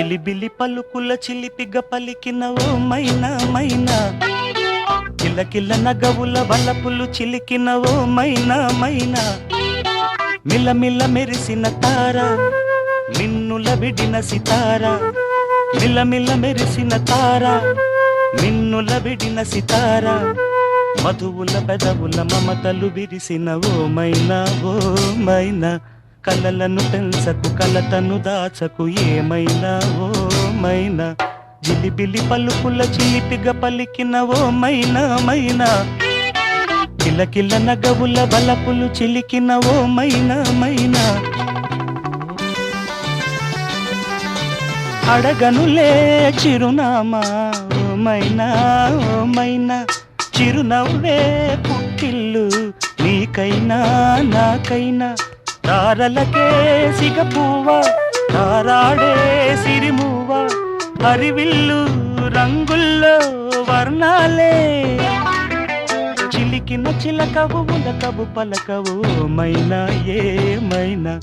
చిలిబిలి పలుకుల చిలిపిగ పలికిన ఓ మైనా మైనా, కిలకిల నగవుల వలపులు చిలికిన ఓ మైనా మైనా, మిలమిల మెరిసిన తార మిన్నుల విడిన సితార, మిలమిల మెరిసిన తార మిన్నుల విడిన సితార, మధువుల పెదవుల మమతలు విరిసిన ఓ మైనా ఓ మైనా, కలలను పెంచకు కలతను దాచకు ఏమైనా ఓ మైనా, జిలిబిలి పలుకుల చిలిపిగ పలికిన ఓ మైనా మైనా, కిలకిల నగవుల బలపులు చిలికిన ఓ మైనా మైనా. అడగనులే చిరునామా ఓ మైనా ఓ మైనా, చిరునవ్వే పుట్టిల్లు నీకైనా నాకైనా, తారలకే సిగపువ్వ తారాడే సిరిమువ్వ, హరివిల్లు రంగుల్లో వర్ణాలే, చిలికిన చిలకవు ఉలకవు పలకవు మైనా ఏమైనా.